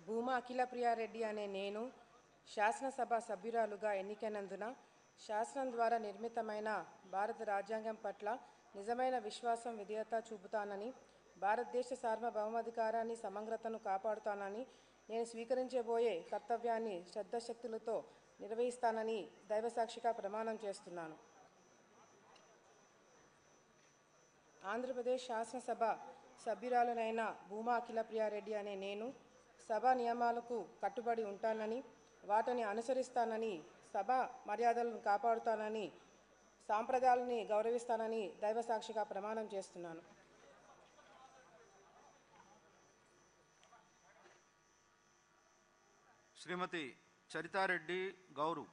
భూమా అఖిలప్రియారెడ్డి అనే నేను శాసనసభ సభ్యురాలుగా ఎన్నికైనందున శాసనం ద్వారా నిర్మితమైన భారత రాజ్యాంగం పట్ల నిజమైన విశ్వాసం విధేయత చూపుతానని, భారతదేశ సార్వభౌమాధికారాన్ని సమగ్రతను కాపాడుతానని, నేను స్వీకరించబోయే కర్తవ్యాన్ని శ్రద్ధశక్తులతో నిర్వహిస్తానని దైవసాక్షిగా ప్రమాణం చేస్తున్నాను. ఆంధ్రప్రదేశ్ శాసనసభ సభ్యురాలనైన భూమా అఖిలప్రియారెడ్డి అనే నేను సభా నియమాలకు కట్టుబడి ఉంటానని, వాటిని అనుసరిస్తానని, సభా మర్యాదలను కాపాడుతానని, సాంప్రదాయాలని గౌరవిస్తానని దైవసాక్షిగా ప్రమాణం చేస్తున్నాను. శ్రీమతి చరితారెడ్డి గౌరు.